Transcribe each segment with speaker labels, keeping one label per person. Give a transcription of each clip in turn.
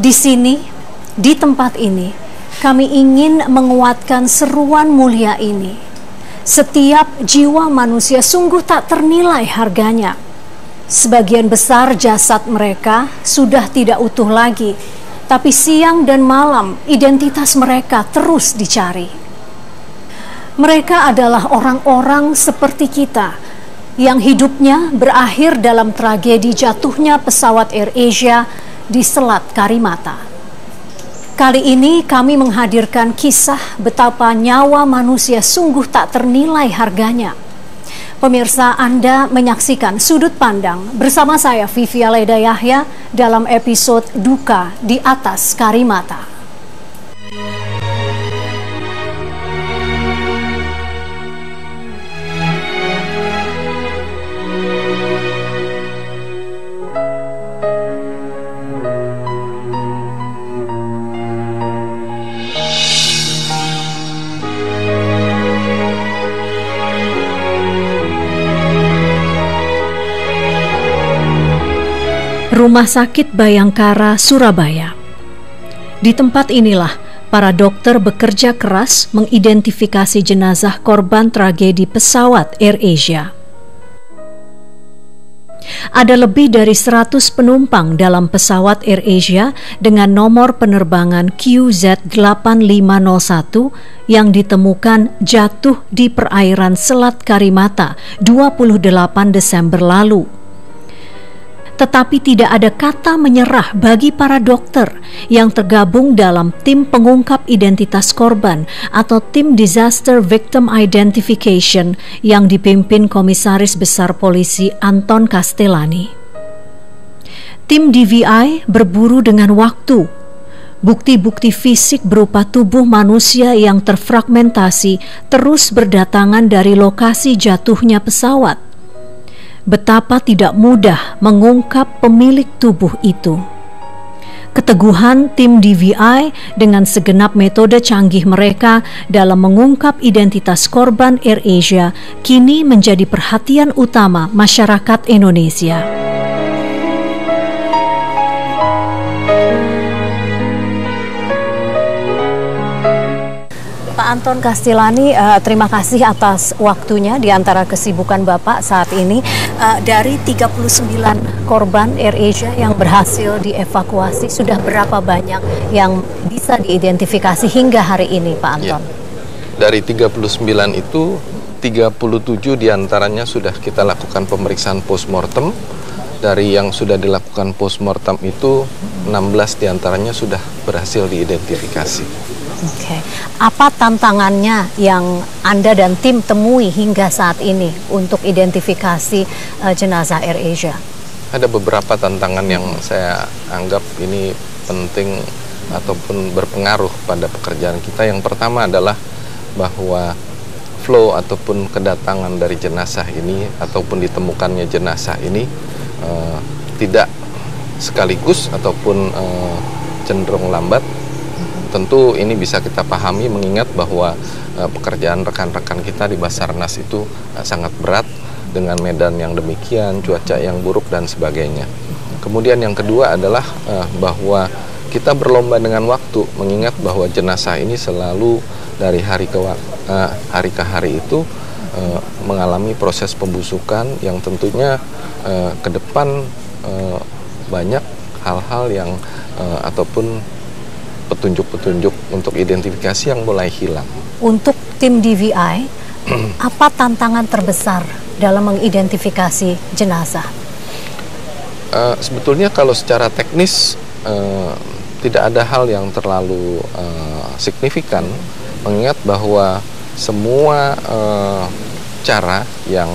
Speaker 1: Di sini, di tempat ini, kami ingin menguatkan seruan mulia ini. Setiap jiwa manusia sungguh tak ternilai harganya. Sebagian besar jasad mereka sudah tidak utuh lagi, tapi siang dan malam identitas mereka terus dicari. Mereka adalah orang-orang seperti kita yang hidupnya berakhir dalam tragedi jatuhnya pesawat AirAsia di Selat Karimata. Kali ini kami menghadirkan kisah betapa nyawa manusia sungguh tak ternilai harganya. Pemirsa, Anda menyaksikan Sudut Pandang bersama saya Vivi Aleda Yahya dalam episode Duka di Atas Karimata. Rumah Sakit Bayangkara, Surabaya. Di tempat inilah para dokter bekerja keras mengidentifikasi jenazah korban tragedi pesawat AirAsia. Ada lebih dari 100 penumpang dalam pesawat AirAsia dengan nomor penerbangan QZ8501 yang ditemukan jatuh di perairan Selat Karimata 28 Desember lalu. Tetapi tidak ada kata menyerah bagi para dokter yang tergabung dalam tim pengungkap identitas korban atau tim Disaster Victim Identification yang dipimpin Komisaris Besar Polisi Anton Castellani. Tim DVI berburu dengan waktu. Bukti-bukti fisik berupa tubuh manusia yang terfragmentasi terus berdatangan dari lokasi jatuhnya pesawat. Betapa tidak mudah mengungkap pemilik tubuh itu. Keteguhan tim DVI dengan segenap metode canggih mereka dalam mengungkap identitas korban AirAsia kini menjadi perhatian utama masyarakat Indonesia. Pak Anton Castellani, terima kasih atas waktunya di antara kesibukan Bapak saat ini. Dari 39 korban AirAsia yang berhasil dievakuasi, sudah berapa banyak yang bisa diidentifikasi hingga hari ini, Pak Anton?
Speaker 2: Ya. Dari 39 itu, 37 diantaranya sudah kita lakukan pemeriksaan postmortem. Dari yang sudah dilakukan postmortem itu, 16 diantaranya sudah berhasil diidentifikasi.
Speaker 1: Oke. Apa tantangannya yang Anda dan tim temui hingga saat ini untuk identifikasi jenazah AirAsia?
Speaker 2: Ada beberapa tantangan yang saya anggap ini penting ataupun berpengaruh pada pekerjaan kita. Yang pertama adalah bahwa flow ataupun kedatangan dari jenazah ini ataupun ditemukannya jenazah ini tidak sekaligus ataupun cenderung lambat. Tentu ini bisa kita pahami mengingat bahwa pekerjaan rekan-rekan kita di Basarnas itu sangat berat dengan medan yang demikian, cuaca yang buruk dan sebagainya. Kemudian yang kedua adalah bahwa kita berlomba dengan waktu, mengingat bahwa jenazah ini selalu dari hari ke hari itu mengalami proses pembusukan yang tentunya ke depan banyak hal-hal yang ataupun petunjuk-petunjuk untuk identifikasi yang mulai hilang. Untuk
Speaker 1: tim DVI, apa tantangan terbesar dalam mengidentifikasi jenazah?
Speaker 2: Sebetulnya kalau secara teknis tidak ada hal yang terlalu signifikan, mengingat bahwa semua cara yang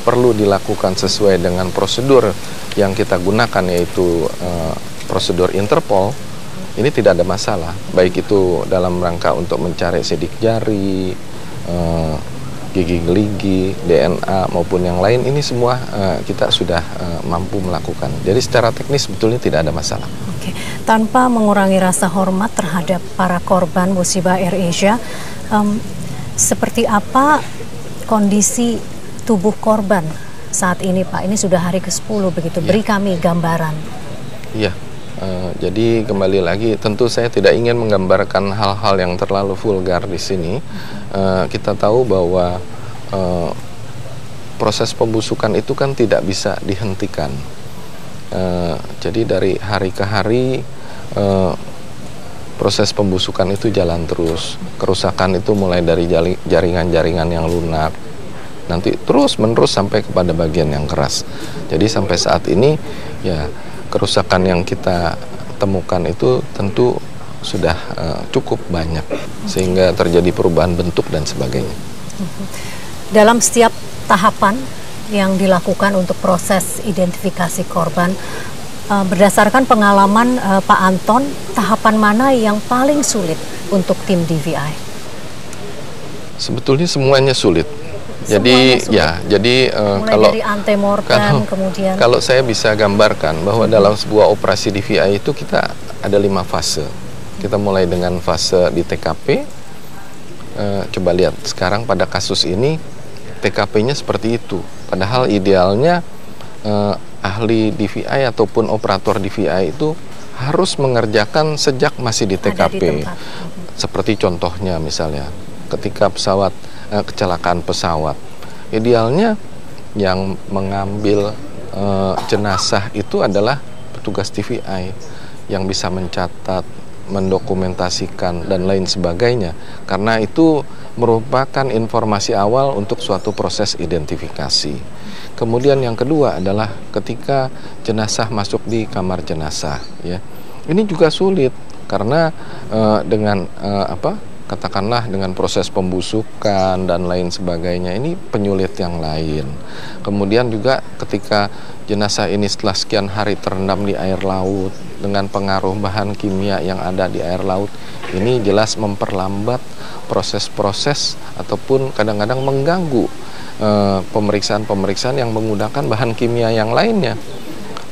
Speaker 2: perlu dilakukan sesuai dengan prosedur yang kita gunakan, yaitu prosedur Interpol, ini tidak ada masalah, baik itu dalam rangka untuk mencari sidik jari, gigi geligi, DNA maupun yang lain, ini semua kita sudah mampu melakukan. Jadi secara teknis sebetulnya tidak ada masalah.
Speaker 1: Oke. Tanpa mengurangi rasa hormat terhadap para korban musibah AirAsia, seperti apa kondisi tubuh korban saat ini, Pak? Ini sudah hari ke-10 begitu, beri kami gambaran.
Speaker 2: Iya. Jadi kembali lagi, tentu saya tidak ingin menggambarkan hal-hal yang terlalu vulgar di sini. Kita tahu bahwa proses pembusukan itu kan tidak bisa dihentikan. Jadi dari hari ke hari proses pembusukan itu jalan terus. Kerusakan itu mulai dari jaringan-jaringan yang lunak, nanti terus menerus sampai kepada bagian yang keras. Jadi sampai saat ini ya kerusakan yang kita temukan itu tentu sudah cukup banyak sehingga terjadi perubahan bentuk dan sebagainya.
Speaker 1: Dalam setiap tahapan yang dilakukan untuk proses identifikasi korban, berdasarkan pengalaman Pak Anton, tahapan mana yang paling sulit untuk tim DVI?
Speaker 2: Sebetulnya semuanya sulit. Jadi
Speaker 1: kalau dari antemortem kemudian
Speaker 2: kalau saya bisa gambarkan bahwa dalam sebuah operasi DVI itu kita ada 5 fase. Kita mulai dengan fase di TKP. Coba lihat sekarang pada kasus ini TKP-nya seperti itu. Padahal idealnya ahli DVI ataupun operator DVI itu harus mengerjakan sejak masih di TKP. Seperti contohnya misalnya ketika kecelakaan pesawat, idealnya yang mengambil jenazah itu adalah petugas DVI yang bisa mencatat, mendokumentasikan dan lain sebagainya, karena itu merupakan informasi awal untuk suatu proses identifikasi. Kemudian yang kedua adalah ketika jenazah masuk di kamar jenazah, ya. Ini juga sulit karena katakanlah dengan proses pembusukan dan lain sebagainya, ini penyulit yang lain. Kemudian juga ketika jenazah ini setelah sekian hari terendam di air laut dengan pengaruh bahan kimia yang ada di air laut, ini jelas memperlambat proses-proses ataupun kadang-kadang mengganggu pemeriksaan-pemeriksaan yang menggunakan bahan kimia yang lainnya.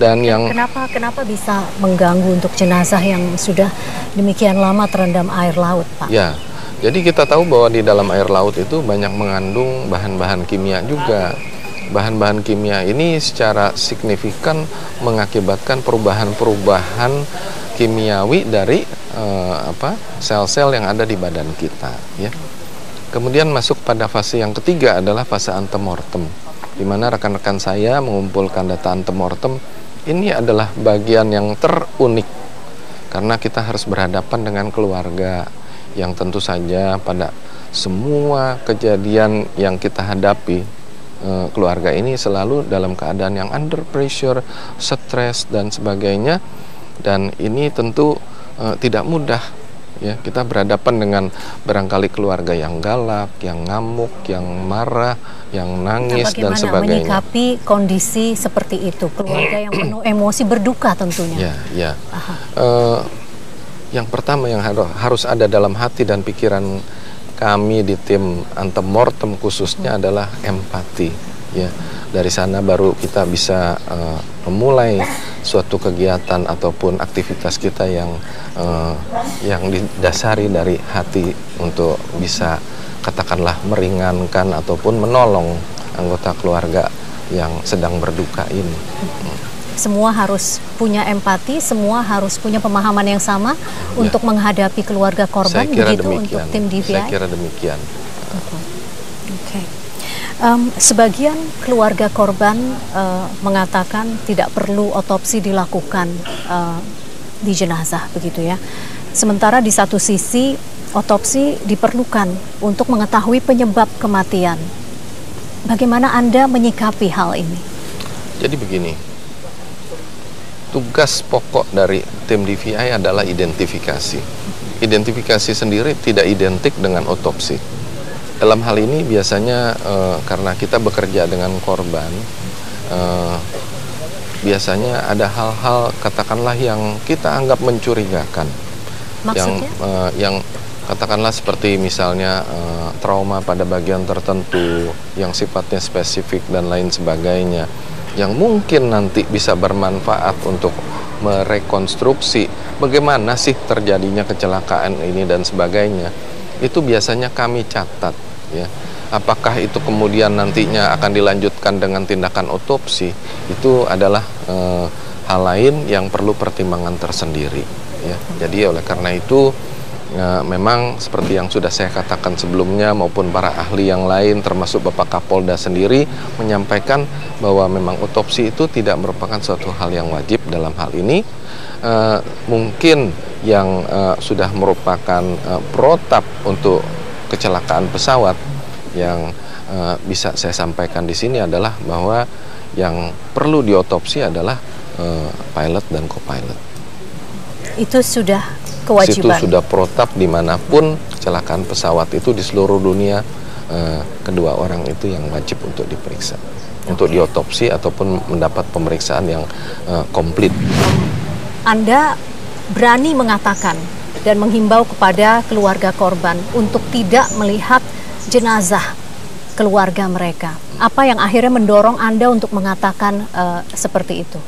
Speaker 2: Dan
Speaker 1: kenapa bisa mengganggu untuk jenazah yang sudah demikian lama terendam air laut, Pak?
Speaker 2: Ya, jadi kita tahu bahwa di dalam air laut itu banyak mengandung bahan-bahan kimia juga. Bahan-bahan kimia ini secara signifikan mengakibatkan perubahan-perubahan kimiawi dari sel-sel yang ada di badan kita, ya. Kemudian masuk pada fase yang ketiga adalah fase antemortem, di mana rekan-rekan saya mengumpulkan data antemortem. Ini adalah bagian yang terunik karena kita harus berhadapan dengan keluarga yang tentu saja pada semua kejadian yang kita hadapi, keluarga ini selalu dalam keadaan yang under pressure, stres dan sebagainya, dan ini tentu tidak mudah, ya. Kita berhadapan dengan barangkali keluarga yang galak, yang ngamuk, yang marah, yang nangis dan sebagainya.
Speaker 1: Bagaimana menyikapi kondisi seperti itu, keluarga yang penuh emosi, berduka tentunya?
Speaker 2: Ya. Yang pertama yang harus ada dalam hati dan pikiran kami di tim antemortem khususnya adalah empati, ya. Dari sana baru kita bisa memulai suatu kegiatan ataupun aktivitas kita yang didasari dari hati untuk bisa katakanlah meringankan ataupun menolong anggota keluarga yang sedang berduka ini.
Speaker 1: Semua harus punya empati, semua harus punya pemahaman yang sama untuk menghadapi keluarga korban, begitu demikian. Untuk tim DVI?
Speaker 2: Saya kira demikian.
Speaker 1: Oke. Sebagian keluarga korban mengatakan tidak perlu otopsi dilakukan di jenazah, begitu ya. Sementara di satu sisi otopsi diperlukan untuk mengetahui penyebab kematian. Bagaimana Anda menyikapi hal ini?
Speaker 2: Jadi begini, tugas pokok dari tim DVI adalah identifikasi. Identifikasi sendiri tidak identik dengan otopsi. Dalam hal ini biasanya karena kita bekerja dengan korban, biasanya ada hal-hal katakanlah yang kita anggap mencurigakan.
Speaker 1: Maksudnya?
Speaker 2: Yang katakanlah seperti misalnya trauma pada bagian tertentu yang sifatnya spesifik dan lain sebagainya, yang mungkin nanti bisa bermanfaat untuk merekonstruksi bagaimana sih terjadinya kecelakaan ini dan sebagainya. Itu biasanya kami catat, ya. Apakah itu kemudian nantinya akan dilanjutkan dengan tindakan otopsi, itu adalah hal lain yang perlu pertimbangan tersendiri. Ya. Jadi oleh karena itu memang seperti yang sudah saya katakan sebelumnya maupun para ahli yang lain termasuk Bapak Kapolda sendiri menyampaikan bahwa memang otopsi itu tidak merupakan suatu hal yang wajib dalam hal ini. Mungkin yang sudah merupakan protap untuk kecelakaan pesawat yang bisa saya sampaikan di sini adalah bahwa yang perlu diotopsi adalah pilot dan co-pilot.
Speaker 1: Itu sudah kewajiban.
Speaker 2: Itu sudah protap dimanapun kecelakaan pesawat itu di seluruh dunia, kedua orang itu yang wajib untuk diperiksa, untuk diotopsi ataupun mendapat pemeriksaan yang komplit.
Speaker 1: Anda berani mengatakan dan menghimbau kepada keluarga korban untuk tidak melihat jenazah keluarga mereka. Apa yang akhirnya mendorong Anda untuk mengatakan seperti itu?